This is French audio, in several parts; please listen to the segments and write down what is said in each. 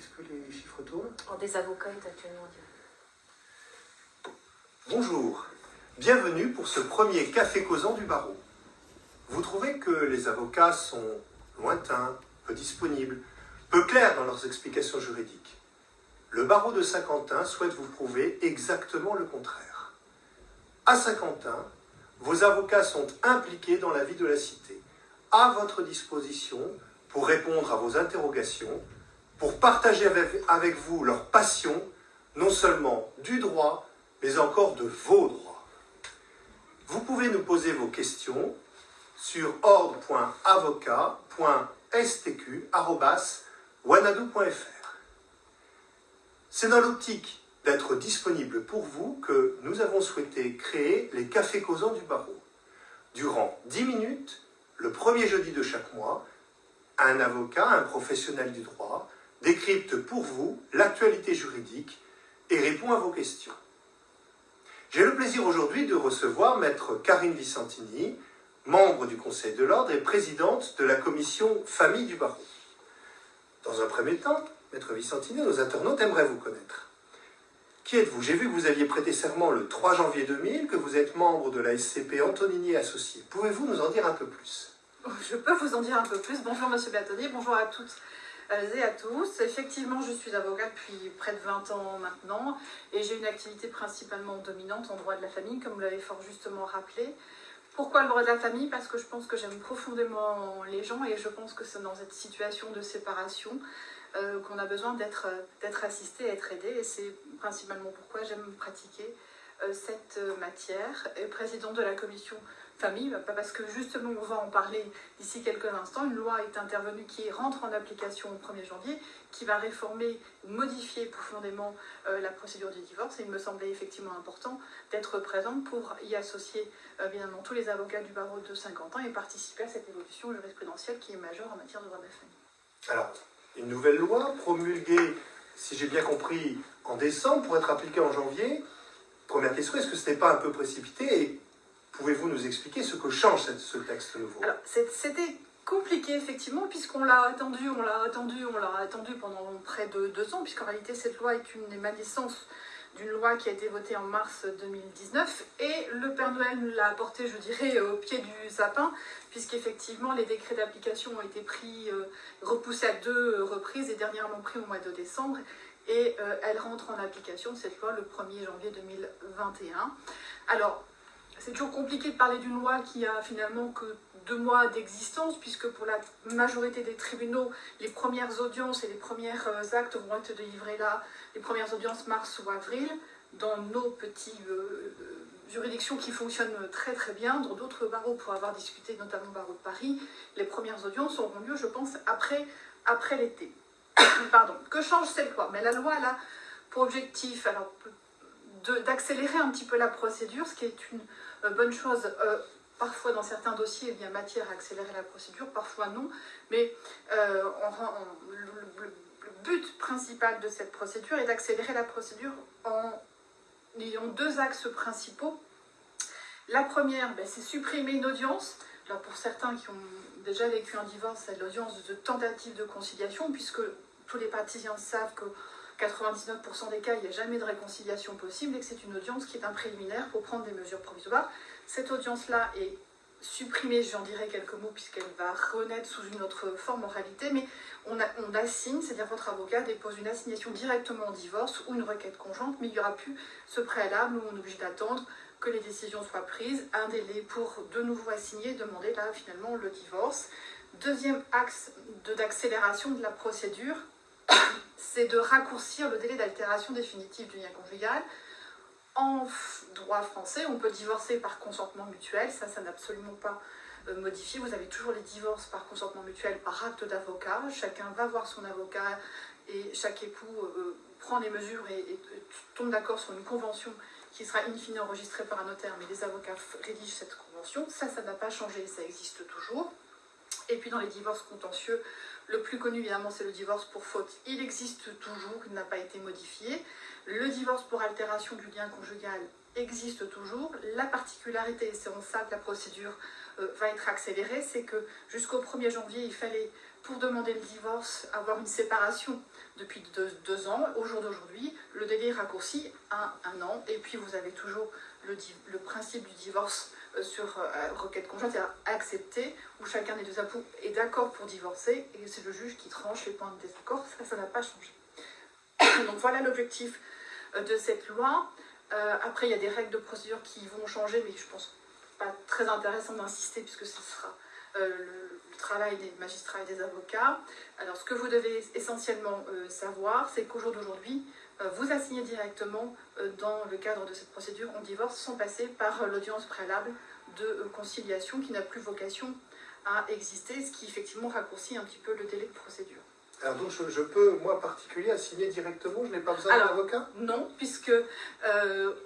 Est-ce que les chiffres tournent? Des avocats est actuellement en direct. Bonjour, bienvenue pour ce premier café causant du barreau. Vous trouvez que les avocats sont lointains, peu disponibles, peu clairs dans leurs explications juridiques. Le barreau de Saint-Quentin souhaite vous prouver exactement le contraire. À Saint-Quentin, vos avocats sont impliqués dans la vie de la cité, à votre disposition pour répondre à vos interrogations, pour partager avec vous leur passion, non seulement du droit, mais encore de vos droits. Vous pouvez nous poser vos questions sur ordre.avocat.stq@wanadoo.fr. C'est dans l'optique d'être disponible pour vous que nous avons souhaité créer les cafés causants du barreau. Durant 10 minutes, le premier jeudi de chaque mois, un avocat, un professionnel du droit, décrypte pour vous l'actualité juridique et répond à vos questions. J'ai le plaisir aujourd'hui de recevoir Maître Karine Vicentini, membre du Conseil de l'Ordre et présidente de la commission famille du barreau. Dans un premier temps, Maître Vicentini, nos internautes aimeraient vous connaître. Qui êtes-vous? J'ai vu que vous aviez prêté serment le 3 janvier 2000, que vous êtes membre de la SCP Antonini Associés. Pouvez-vous nous en dire un peu plus? Je peux vous en dire un peu plus. Bonjour Monsieur Bâtonnier, bonjour à toutes et à tous. Effectivement, je suis avocate depuis près de 20 ans maintenant et j'ai une activité principalement dominante en droit de la famille, comme vous l'avez fort justement rappelé. Pourquoi le droit de la famille? Parce que je pense que j'aime profondément les gens et je pense que c'est dans cette situation de séparation qu'on a besoin d'être assisté, d'être aidé, et c'est principalement pourquoi j'aime pratiquer cette matière. Et présidente de la commission famille, parce que justement on va en parler d'ici quelques instants, une loi est intervenue qui rentre en application au 1er janvier, qui va réformer ou modifier profondément la procédure du divorce, et il me semblait effectivement important d'être présente pour y associer évidemment tous les avocats du barreau de Saint-Quentin et participer à cette évolution jurisprudentielle qui est majeure en matière de droit de la famille. Alors, une nouvelle loi promulguée, si j'ai bien compris, en décembre pour être appliquée en janvier. Première question, est-ce que ce n'est pas un peu précipité et pouvez-vous nous expliquer ce que change ce texte nouveau? Alors, c'était compliqué effectivement, puisqu'on l'a attendu pendant près de 2 ans, puisqu'en réalité cette loi est une émanescence d'une loi qui a été votée en mars 2019, et le Père Noël nous l'a apporté, je dirais, au pied du sapin, puisqu'effectivement les décrets d'application ont été repoussés à 2 reprises, et dernièrement pris au mois de décembre, et elle rentre en application, cette loi, le 1er janvier 2021. Alors, c'est toujours compliqué de parler d'une loi qui a finalement que 2 mois d'existence, puisque pour la majorité des tribunaux, les premières audiences et les premiers actes vont être délivrés là, les premières audiences mars ou avril, dans nos petites juridictions qui fonctionnent très très bien. Dans d'autres barreaux, pour avoir discuté, notamment le barreau de Paris, les premières audiences auront lieu, je pense, après l'été. Pardon. Que change cette loi? Mais la loi, elle a pour objectif d'accélérer un petit peu la procédure, ce qui est une bonne chose. Parfois, dans certains dossiers, il y a matière à accélérer la procédure, parfois non. Mais le but principal de cette procédure est d'accélérer la procédure en ayant 2 axes principaux. La première, c'est supprimer une audience. Alors pour certains qui ont déjà vécu un divorce, c'est l'audience de tentative de conciliation, puisque tous les praticiens savent que 99% des cas, il n'y a jamais de réconciliation possible et que c'est une audience qui est un préliminaire pour prendre des mesures provisoires. Cette audience-là est supprimée, j'en dirai quelques mots, puisqu'elle va renaître sous une autre forme en réalité, mais on assigne, c'est-à-dire votre avocat dépose une assignation directement au divorce ou une requête conjointe, mais il n'y aura plus ce préalable où on est obligé d'attendre que les décisions soient prises, un délai pour de nouveau assigner, demander là finalement le divorce. Deuxième axe d'accélération de la procédure, c'est de raccourcir le délai d'altération définitive du lien conjugal. En droit français, on peut divorcer par consentement mutuel, ça n'a absolument pas modifié. Vous avez toujours les divorces par consentement mutuel, par acte d'avocat. Chacun va voir son avocat et chaque époux prend les mesures et tombe d'accord sur une convention qui sera in fine enregistrée par un notaire, mais les avocats rédigent cette convention. Ça n'a pas changé, ça existe toujours. Et puis dans les divorces contentieux, le plus connu évidemment c'est le divorce pour faute. Il existe toujours, il n'a pas été modifié. Le divorce pour altération du lien conjugal existe toujours. La particularité, c'est en ça que la procédure va être accélérée, c'est que jusqu'au 1er janvier, il fallait, pour demander le divorce, avoir une séparation depuis 2 ans. Au jour d'aujourd'hui, le délai est raccourci à 1 an, et puis vous avez toujours le principe du divorce sur requête conjointe, c'est-à-dire accepté, où chacun des 2 époux est d'accord pour divorcer, et c'est le juge qui tranche les points de désaccord. Ça n'a pas changé. Donc voilà l'objectif de cette loi. Après, il y a des règles de procédure qui vont changer, mais je pense pas très intéressant d'insister, puisque ce sera le travail des magistrats et des avocats. Alors, ce que vous devez essentiellement savoir, c'est qu'au jour d'aujourd'hui, vous assignez directement dans le cadre de cette procédure en divorce sans passer par l'audience préalable de conciliation qui n'a plus vocation à exister, ce qui effectivement raccourcit un petit peu le délai de procédure. Alors donc je peux, moi particulier, assigner directement, je n'ai pas besoin d'un avocat? Non, puisque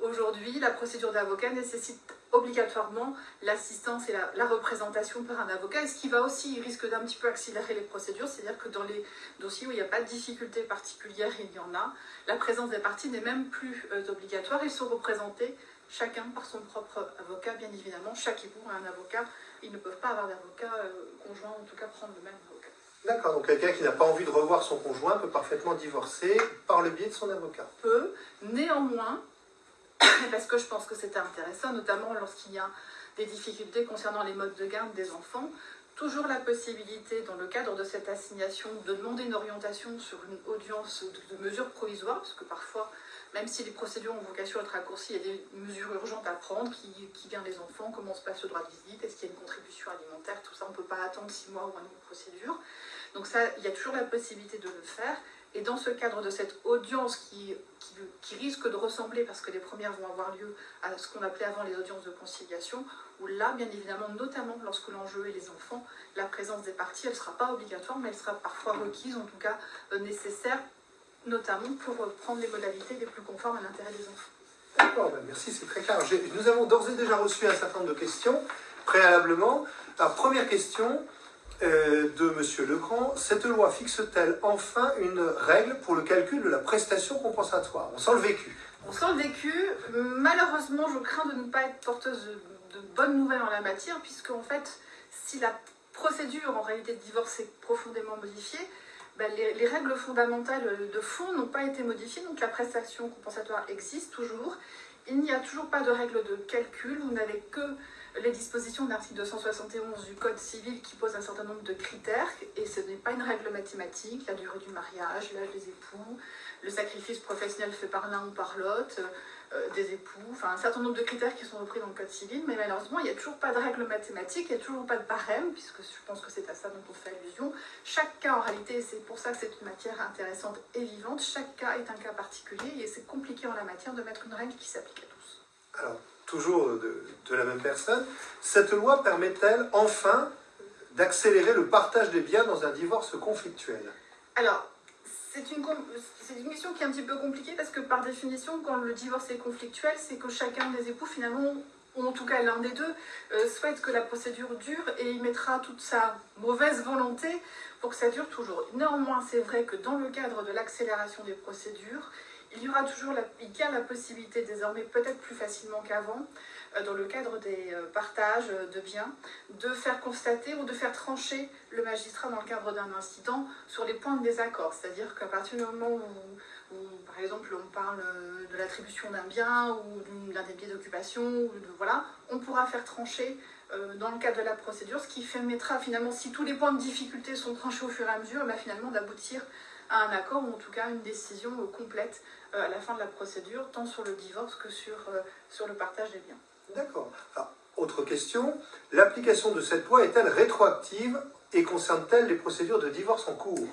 aujourd'hui, la procédure d'avocat nécessite obligatoirement l'assistance et la représentation par un avocat, et ce qui va aussi, risque d'un petit peu accélérer les procédures, c'est-à-dire que dans les dossiers où il n'y a pas de difficulté particulière, il y en a, la présence des parties n'est même plus obligatoire, ils sont représentés chacun par son propre avocat, bien évidemment, chaque époux a un avocat, ils ne peuvent pas avoir d'avocat conjoint, en tout cas prendre le même avocat. D'accord, donc quelqu'un qui n'a pas envie de revoir son conjoint peut parfaitement divorcer par le biais de son avocat. Peut, néanmoins, parce que je pense que c'est intéressant, notamment lorsqu'il y a des difficultés concernant les modes de garde des enfants, toujours la possibilité, dans le cadre de cette assignation, de demander une orientation sur une audience de mesures provisoires, parce que parfois, même si les procédures ont vocation à être raccourcies, il y a des mesures urgentes à prendre, qui vient des enfants, comment se passe le droit de visite, est-ce qu'il y a une contribution alimentaire, tout ça, on ne peut pas attendre 6 mois ou une autre procédure. Donc ça, il y a toujours la possibilité de le faire. Et dans ce cadre de cette audience qui risque de ressembler, parce que les premières vont avoir lieu à ce qu'on appelait avant les audiences de conciliation, où là, bien évidemment, notamment lorsque l'enjeu est les enfants, la présence des parties, elle ne sera pas obligatoire, mais elle sera parfois requise, en tout cas nécessaire, notamment pour prendre les modalités les plus conformes à l'intérêt des enfants. D'accord, ben merci, c'est très clair. Nous avons d'ores et déjà reçu un certain nombre de questions préalablement. Alors, première question de M. Legrand. Cette loi fixe-t-elle enfin une règle pour le calcul de la prestation compensatoire? On sent le vécu. On sent le vécu. Malheureusement, je crains de ne pas être porteuse de bonnes nouvelles en la matière, puisque en fait, si la procédure en réalité de divorce est profondément modifiée, ben les règles fondamentales de fond n'ont pas été modifiées, donc la prestation compensatoire existe toujours. Il n'y a toujours pas de règle de calcul, vous n'avez que les dispositions de l'article 271 du Code civil qui posent un certain nombre de critères, et ce n'est pas une règle mathématique, la durée du mariage, l'âge des époux, le sacrifice professionnel fait par l'un ou par l'autre, des époux, enfin un certain nombre de critères qui sont repris dans le Code civil, mais malheureusement il n'y a toujours pas de règle mathématique, il n'y a toujours pas de barème, puisque je pense que c'est à ça dont on fait allusion. Chaque cas en réalité, c'est pour ça que c'est une matière intéressante et vivante, chaque cas est un cas particulier, et c'est compliqué en la matière de mettre une règle qui s'applique à tous. Alors, toujours de la même personne, cette loi permet-elle enfin d'accélérer le partage des biens dans un divorce conflictuel? Alors, c'est une question qui est un petit peu compliquée parce que par définition, quand le divorce est conflictuel, c'est que chacun des époux finalement, ou en tout cas l'un des deux, souhaite que la procédure dure et il mettra toute sa mauvaise volonté pour que ça dure toujours. Néanmoins, c'est vrai que dans le cadre de l'accélération des procédures, il y a la possibilité désormais, peut-être plus facilement qu'avant, dans le cadre des partages de biens, de faire constater ou de faire trancher le magistrat dans le cadre d'un incident sur les points de désaccord. C'est-à-dire qu'à partir du moment où, par exemple, on parle de l'attribution d'un bien ou d'un des biens d'occupation, voilà, on pourra faire trancher dans le cadre de la procédure, ce qui permettra finalement, si tous les points de difficulté sont tranchés au fur et à mesure, finalement d'aboutir à un accord ou en tout cas une décision complète à la fin de la procédure, tant sur le divorce que sur le partage des biens. D'accord. Alors, autre question, l'application de cette loi est-elle rétroactive et concerne-t-elle les procédures de divorce en cours?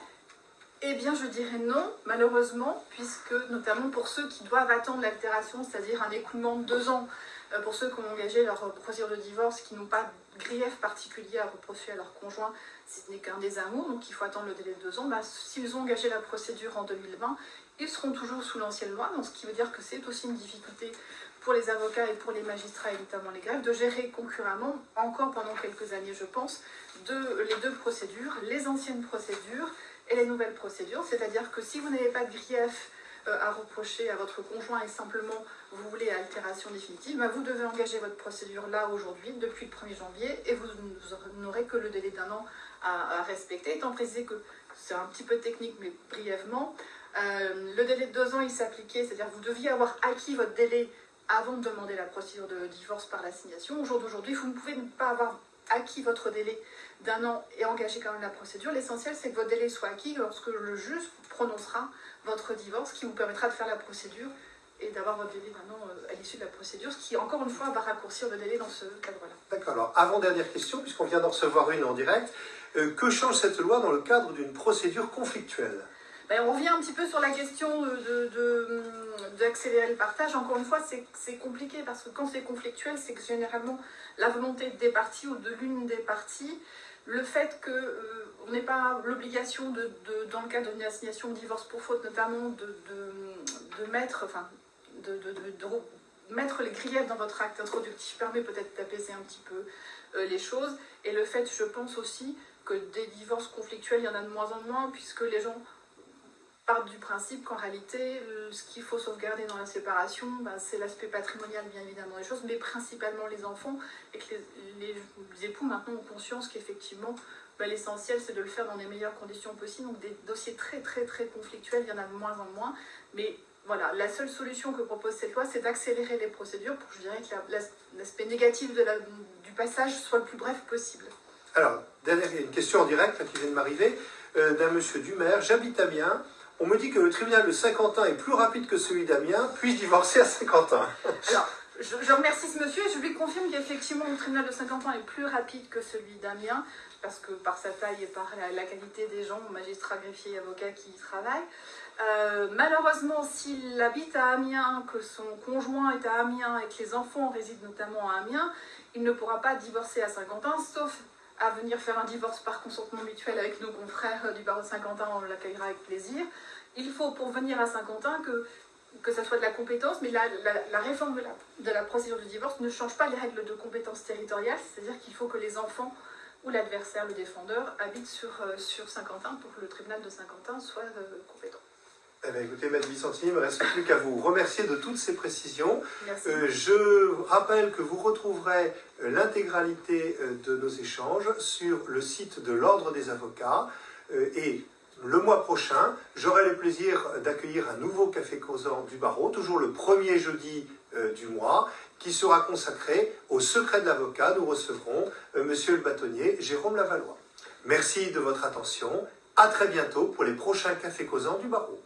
Eh bien, je dirais non, malheureusement, puisque notamment pour ceux qui doivent attendre l'altération, c'est-à-dire un écoulement de 2 ans, pour ceux qui ont engagé leur procédure de divorce, qui n'ont pas de grief particulier à reprocher à leur conjoint, si ce n'est qu'un désamour, donc il faut attendre le délai de 2 ans, s'ils ont engagé la procédure en 2020, ils seront toujours sous l'ancienne loi, donc ce qui veut dire que c'est aussi une difficulté pour les avocats et pour les magistrats, et notamment les greffes, de gérer concurremment, encore pendant quelques années je pense, les 2 procédures, les anciennes procédures et les nouvelles procédures, c'est-à-dire que si vous n'avez pas de grief à reprocher à votre conjoint et simplement vous voulez altération définitive, ben vous devez engager votre procédure là aujourd'hui, depuis le 1er janvier, et vous n'aurez que le délai d'1 an à respecter, étant précisé que c'est un petit peu technique, mais brièvement. Le délai de 2 ans, il s'appliquait, c'est-à-dire que vous deviez avoir acquis votre délai avant de demander la procédure de divorce par l'assignation. Au jour d'aujourd'hui, vous ne pouvez pas avoir acquis votre délai d'1 an et engager quand même la procédure. L'essentiel, c'est que votre délai soit acquis lorsque le juge prononcera votre divorce, qui vous permettra de faire la procédure et d'avoir votre délai d'1 an à l'issue de la procédure, ce qui, encore une fois, va raccourcir le délai dans ce cadre-là. D'accord, alors avant-dernière question, puisqu'on vient d'en recevoir une en direct, que change cette loi dans le cadre d'une procédure conflictuelle? Ben, on revient un petit peu sur la question d'accélérer le partage. Encore une fois, c'est compliqué parce que quand c'est conflictuel, c'est que généralement la volonté des parties ou de l'une des parties, le fait qu'on n'ait pas l'obligation, dans le cadre d'une assignation de divorce pour faute, notamment de mettre les griefs dans votre acte introductif permet peut-être d'apaiser un petit peu les choses. Et le fait, je pense aussi, que des divorces conflictuels, il y en a de moins en moins, puisque les gens partent du principe qu'en réalité, ce qu'il faut sauvegarder dans la séparation, ben, c'est l'aspect patrimonial, bien évidemment, des choses, mais principalement les enfants, et que les époux maintenant ont conscience qu'effectivement, ben, l'essentiel, c'est de le faire dans les meilleures conditions possibles. Donc des dossiers très très très conflictuels, il y en a de moins en moins, mais voilà, la seule solution que propose cette loi, c'est d'accélérer les procédures pour, je dirais, que l'aspect négatif du passage soit le plus bref possible. Alors, une question en direct là, qui vient de m'arriver, d'un monsieur Dumer. J'habite Amiens. On me dit que le tribunal de Saint-Quentin est plus rapide que celui d'Amiens. Puis-je divorcer à Saint-Quentin? Alors, je remercie ce monsieur et je lui confirme qu'effectivement le tribunal de Saint-Quentin est plus rapide que celui d'Amiens, parce que par sa taille et par la qualité des gens, magistrats, greffiers et avocats qui y travaillent. Malheureusement, s'il habite à Amiens, que son conjoint est à Amiens et que les enfants résident notamment à Amiens, il ne pourra pas divorcer à Saint-Quentin, sauf à venir faire un divorce par consentement mutuel avec nos confrères du barreau de Saint-Quentin, on l'accueillera avec plaisir. Il faut, pour venir à Saint-Quentin, que ça soit de la compétence, mais la réforme de la procédure de divorce ne change pas les règles de compétence territoriale, c'est-à-dire qu'il faut que les enfants ou l'adversaire, le défendeur, habitent sur Saint-Quentin pour que le tribunal de Saint-Quentin soit compétent. Eh bien, écoutez, Maître Vicentini, il ne me reste plus qu'à vous remercier de toutes ces précisions. Merci. Je rappelle que vous retrouverez l'intégralité de nos échanges sur le site de l'Ordre des avocats. Et le mois prochain, j'aurai le plaisir d'accueillir un nouveau Café Causant du barreau, toujours le premier jeudi du mois, qui sera consacré au secret de l'avocat. Nous recevrons Monsieur le bâtonnier Jérôme Lavallois. Merci de votre attention. À très bientôt pour les prochains Cafés Causants du barreau.